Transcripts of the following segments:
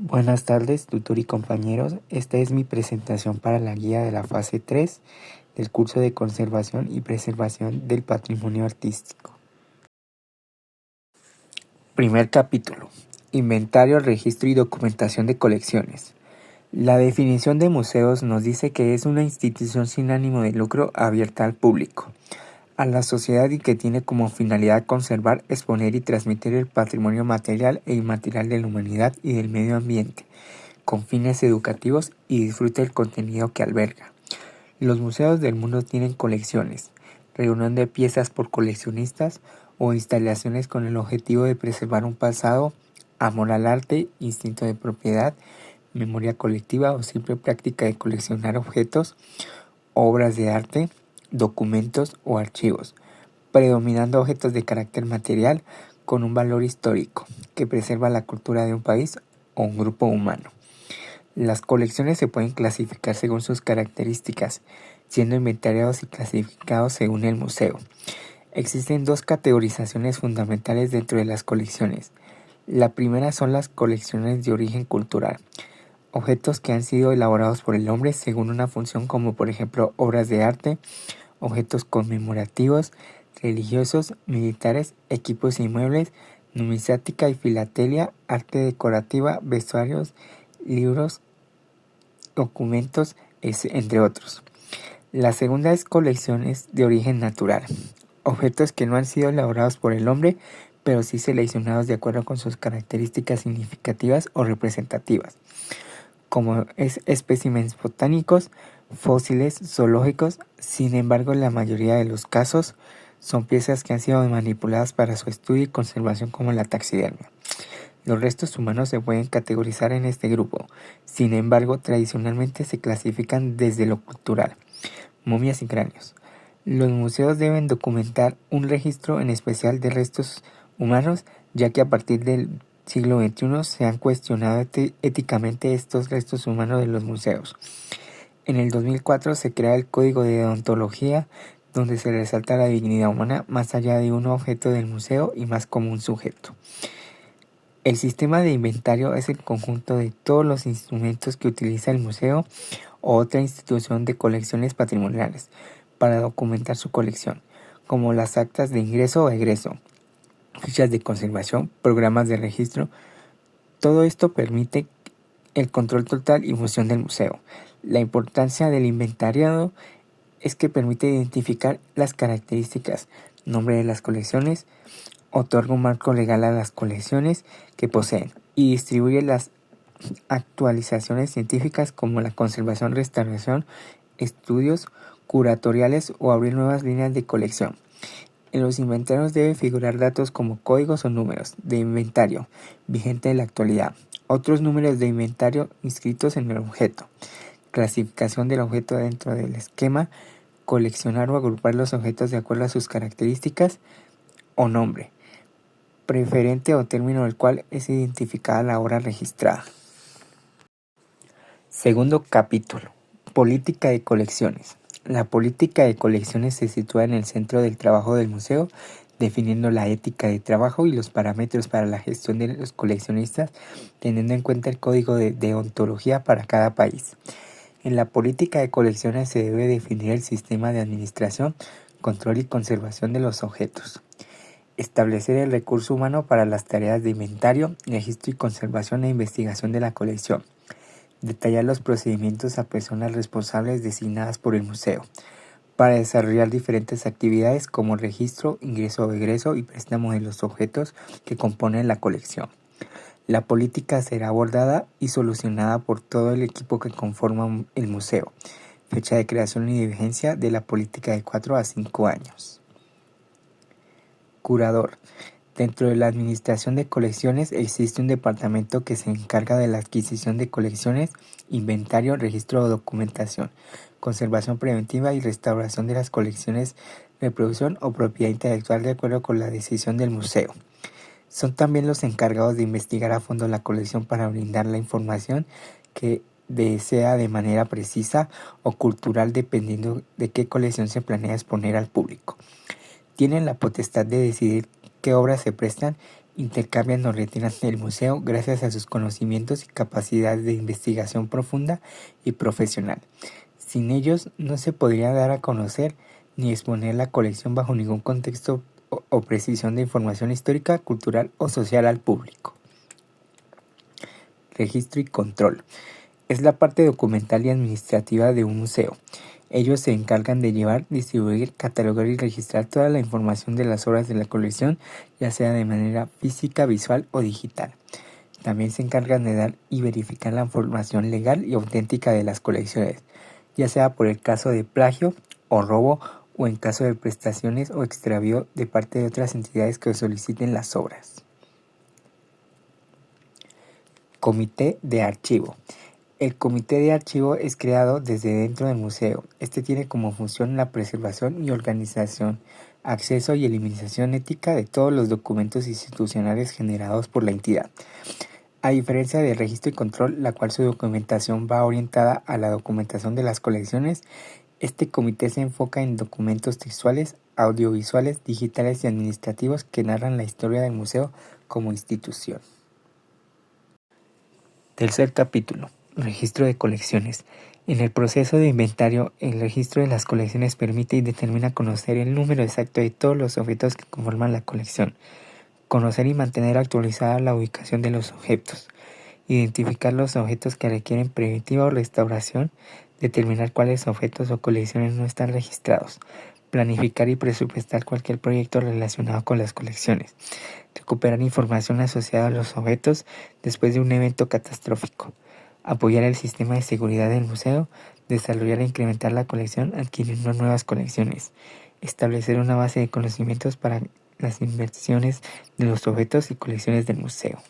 Buenas tardes, tutor y compañeros. Esta es mi presentación para la guía de la fase 3 del curso de Conservación y Preservación del Patrimonio Artístico. Primer capítulo. Inventario, registro y documentación de colecciones. La definición de museos nos dice que es una institución sin ánimo de lucro abierta al público, a la sociedad y que tiene como finalidad conservar, exponer y transmitir el patrimonio material e inmaterial de la humanidad y del medio ambiente, con fines educativos y disfrute el contenido que alberga. Los museos del mundo tienen colecciones, reunión de piezas por coleccionistas o instalaciones con el objetivo de preservar un pasado, amor al arte, instinto de propiedad, memoria colectiva o simple práctica de coleccionar objetos, obras de arte, documentos o archivos, predominando objetos de carácter material con un valor histórico que preserva la cultura de un país o un grupo humano. Las colecciones se pueden clasificar según sus características, siendo inventariados y clasificados según el museo. Existen dos categorizaciones fundamentales dentro de las colecciones. La primera son las colecciones de origen cultural, objetos que han sido elaborados por el hombre según una función como por ejemplo obras de arte, objetos conmemorativos, religiosos, militares, equipos y muebles, numismática y filatelia, arte decorativa, vestuarios, libros, documentos, entre otros. La segunda es colecciones de origen natural, objetos que no han sido elaborados por el hombre, pero sí seleccionados de acuerdo con sus características significativas o representativas, como especímenes botánicos, fósiles, zoológicos. Sin embargo, en la mayoría de los casos son piezas que han sido manipuladas para su estudio y conservación, como la taxidermia. Los restos humanos se pueden categorizar en este grupo. Sin embargo, tradicionalmente se clasifican desde lo cultural, momias y cráneos. Los museos deben documentar un registro en especial de restos humanos, ya que a partir del siglo XXI se han cuestionado éticamente estos restos humanos de los museos. En el 2004 se crea el Código de Deontología, donde se resalta la dignidad humana más allá de un objeto del museo y más como un sujeto. El sistema de inventario es el conjunto de todos los instrumentos que utiliza el museo o otra institución de colecciones patrimoniales para documentar su colección, como las actas de ingreso o egreso, fichas de conservación, programas de registro. Todo esto permite el control total y función del museo. La importancia del inventariado es que permite identificar las características, nombre de las colecciones, otorga un marco legal a las colecciones que poseen y distribuye las actualizaciones científicas como la conservación, restauración, estudios curatoriales o abrir nuevas líneas de colección. En los inventarios deben figurar datos como códigos o números de inventario vigente en la actualidad, otros números de inventario inscritos en el objeto, clasificación del objeto dentro del esquema, coleccionar o agrupar los objetos de acuerdo a sus características o nombre preferente o término del cual es identificada la obra registrada. Segundo capítulo. Política de colecciones. La política de colecciones se sitúa en el centro del trabajo del museo, definiendo la ética de trabajo y los parámetros para la gestión de los coleccionistas, teniendo en cuenta el código de deontología para cada país. En la política de colecciones se debe definir el sistema de administración, control y conservación de los objetos. Establecer el recurso humano para las tareas de inventario, registro y conservación e investigación de la colección. Detallar los procedimientos a personas responsables designadas por el museo para desarrollar diferentes actividades como registro, ingreso o egreso y préstamo de los objetos que componen la colección. La política será abordada y solucionada por todo el equipo que conforma el museo. Fecha de creación y de vigencia de la política de 4 a 5 años. Curador. Dentro de la administración de colecciones existe un departamento que se encarga de la adquisición de colecciones, inventario, registro o documentación, conservación preventiva y restauración de las colecciones, reproducción o propiedad intelectual de acuerdo con la decisión del museo. Son también los encargados de investigar a fondo la colección para brindar la información que desea de manera precisa o cultural dependiendo de qué colección se planea exponer al público. Tienen la potestad de decidir qué obras se prestan intercambian o retiran del museo gracias a sus conocimientos y capacidades de investigación profunda y profesional. Sin ellos no se podría dar a conocer ni exponer la colección bajo ningún contexto o precisión de información histórica, cultural o social al público. Registro y control. Es la parte documental y administrativa de un museo. Ellos se encargan de llevar, distribuir, catalogar y registrar toda la información de las obras de la colección, ya sea de manera física, visual o digital. También se encargan de dar y verificar la información legal y auténtica de las colecciones, ya sea por el caso de plagio o robo o en caso de prestaciones o extravío de parte de otras entidades que soliciten las obras. Comité de archivo. El comité de archivo es creado desde dentro del museo. Este tiene como función la preservación y organización, acceso y eliminación ética de todos los documentos institucionales generados por la entidad. A diferencia del registro y control, la cual su documentación va orientada a la documentación de las colecciones, este comité se enfoca en documentos textuales, audiovisuales, digitales y administrativos que narran la historia del museo como institución. Tercer capítulo. Registro de colecciones. En el proceso de inventario, el registro de las colecciones permite y determina conocer el número exacto de todos los objetos que conforman la colección, conocer y mantener actualizada la ubicación de los objetos, identificar los objetos que requieren preventiva o restauración, determinar cuáles objetos o colecciones no están registrados, planificar y presupuestar cualquier proyecto relacionado con las colecciones, recuperar información asociada a los objetos después de un evento catastrófico, apoyar el sistema de seguridad del museo, desarrollar e incrementar la colección adquiriendo nuevas colecciones, establecer una base de conocimientos para las inversiones de los objetos y colecciones del museo.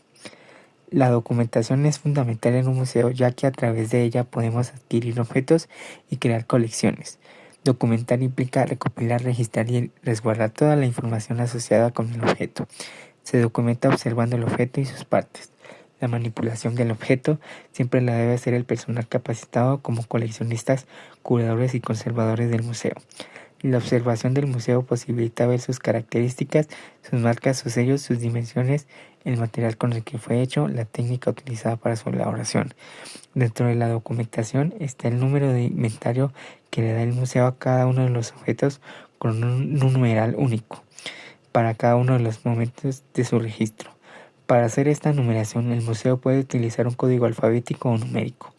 La documentación es fundamental en un museo ya que a través de ella podemos adquirir objetos y crear colecciones. Documentar implica recopilar, registrar y resguardar toda la información asociada con el objeto. Se documenta observando el objeto y sus partes. La manipulación del objeto siempre la debe hacer el personal capacitado como coleccionistas, curadores y conservadores del museo. La observación del museo posibilita ver sus características, sus marcas, sus sellos, sus dimensiones, el material con el que fue hecho, la técnica utilizada para su elaboración. Dentro de la documentación está el número de inventario que le da el museo a cada uno de los objetos con un numeral único para cada uno de los momentos de su registro. Para hacer esta numeración, el museo puede utilizar un código alfabético o numérico.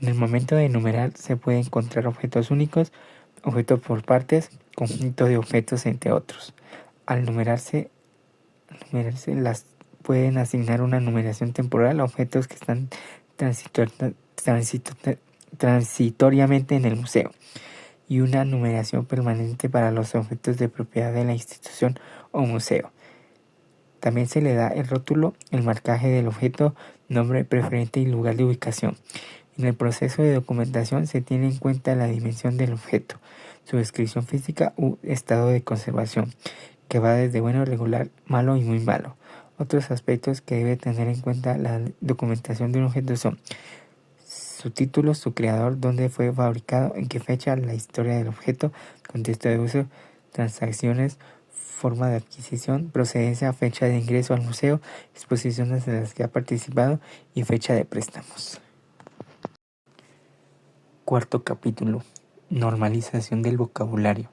En el momento de numerar se puede encontrar objetos únicos, objetos por partes, conjunto de objetos, entre otros. Al numerarse las pueden asignar una numeración temporal a objetos que están transitoriamente en el museo y una numeración permanente para los objetos de propiedad de la institución o museo. También se le da el rótulo, el marcaje del objeto, nombre preferente y lugar de ubicación. En el proceso de documentación se tiene en cuenta la dimensión del objeto, su descripción física u estado de conservación, que va desde bueno, regular, malo y muy malo. Otros aspectos que debe tener en cuenta la documentación de un objeto son su título, su creador, dónde fue fabricado, en qué fecha, la historia del objeto, contexto de uso, transacciones, forma de adquisición, procedencia, fecha de ingreso al museo, exposiciones en las que ha participado y fecha de préstamos. Cuarto capítulo. Normalización del vocabulario.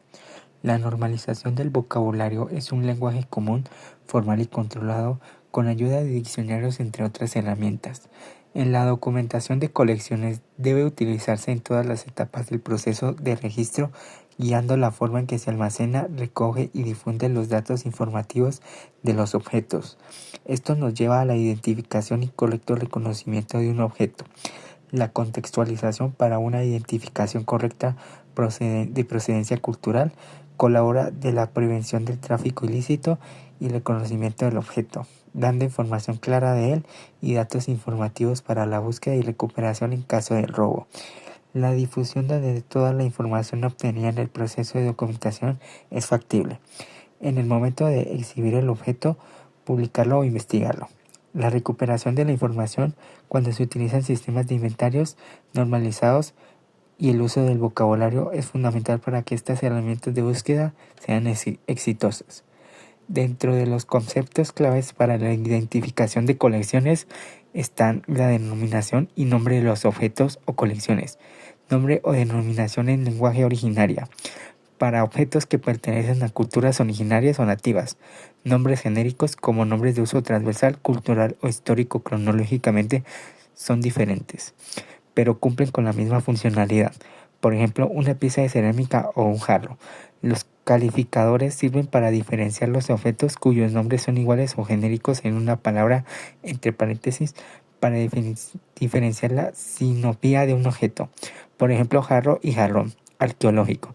La normalización del vocabulario es un lenguaje común, formal y controlado con ayuda de diccionarios entre otras herramientas. En la documentación de colecciones debe utilizarse en todas las etapas del proceso de registro, guiando la forma en que se almacena, recoge y difunde los datos informativos de los objetos. Esto nos lleva a la identificación y correcto reconocimiento de un objeto. La contextualización para una identificación correcta de procedencia cultural colabora de la prevención del tráfico ilícito y el reconocimiento del objeto, dando información clara de él y datos informativos para la búsqueda y recuperación en caso de robo. La difusión de toda la información obtenida en el proceso de documentación es factible. En el momento de exhibir el objeto, publicarlo o investigarlo. La recuperación de la información cuando se utilizan sistemas de inventarios normalizados y el uso del vocabulario es fundamental para que estas herramientas de búsqueda sean exitosas. Dentro de los conceptos claves para la identificación de colecciones están la denominación y nombre de los objetos o colecciones, nombre o denominación en lenguaje originaria, para objetos que pertenecen a culturas originarias o nativas, nombres genéricos como nombres de uso transversal, cultural o histórico cronológicamente son diferentes, pero cumplen con la misma funcionalidad. Por ejemplo, una pieza de cerámica o un jarro. Los calificadores sirven para diferenciar los objetos cuyos nombres son iguales o genéricos en una palabra entre paréntesis para diferenciar la sinopía de un objeto. Por ejemplo, jarro y jarrón arqueológico.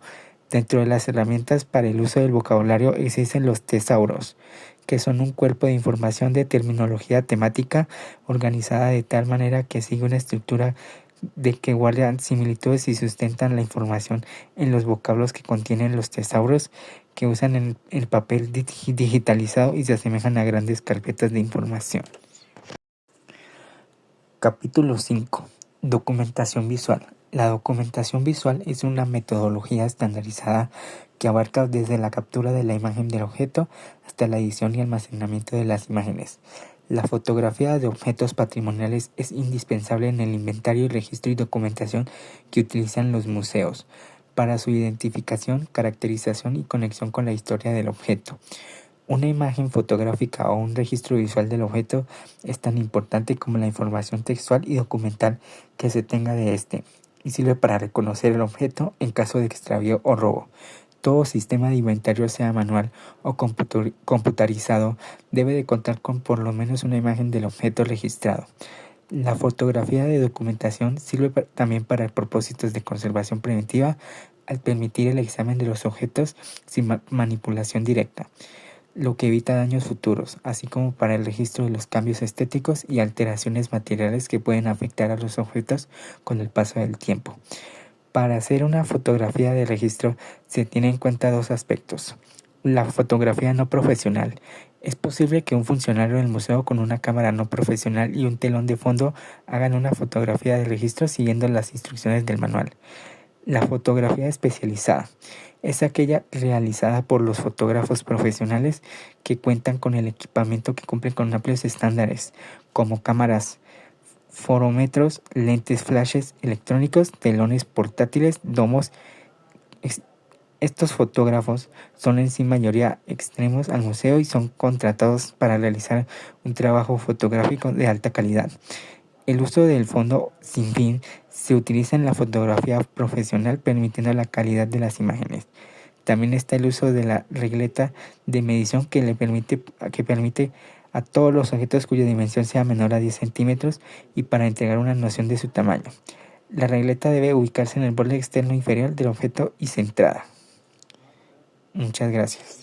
Dentro de las herramientas para el uso del vocabulario existen los tesauros, que son un cuerpo de información de terminología temática organizada de tal manera que sigue una estructura de que guardan similitudes y sustentan la información en los vocablos que contienen los tesauros, que usan el papel digitalizado y se asemejan a grandes carpetas de información. Capítulo 5. Documentación visual. La documentación visual es una metodología estandarizada que abarca desde la captura de la imagen del objeto hasta la edición y almacenamiento de las imágenes. La fotografía de objetos patrimoniales es indispensable en el inventario, registro y documentación que utilizan los museos para su identificación, caracterización y conexión con la historia del objeto. Una imagen fotográfica o un registro visual del objeto es tan importante como la información textual y documental que se tenga de este, y sirve para reconocer el objeto en caso de extravío o robo. Todo sistema de inventario, sea manual o computarizado, debe de contar con por lo menos una imagen del objeto registrado. La fotografía de documentación sirve también para propósitos de conservación preventiva al permitir el examen de los objetos sin manipulación directa, lo que evita daños futuros, así como para el registro de los cambios estéticos y alteraciones materiales que pueden afectar a los objetos con el paso del tiempo. Para hacer una fotografía de registro se tienen en cuenta dos aspectos. La fotografía no profesional. Es posible que un funcionario del museo con una cámara no profesional y un telón de fondo hagan una fotografía de registro siguiendo las instrucciones del manual. La fotografía especializada es aquella realizada por los fotógrafos profesionales que cuentan con el equipamiento que cumple con amplios estándares, como cámaras, fotómetros, lentes flashes electrónicos, telones portátiles, domos. Estos fotógrafos son en sí mayoría extremos al museo y son contratados para realizar un trabajo fotográfico de alta calidad. El uso del fondo sin fin se utiliza en la fotografía profesional, permitiendo la calidad de las imágenes. También está el uso de la regleta de medición que permite a todos los objetos cuya dimensión sea menor a 10 centímetros y para entregar una noción de su tamaño. La regleta debe ubicarse en el borde externo inferior del objeto y centrada. Muchas gracias.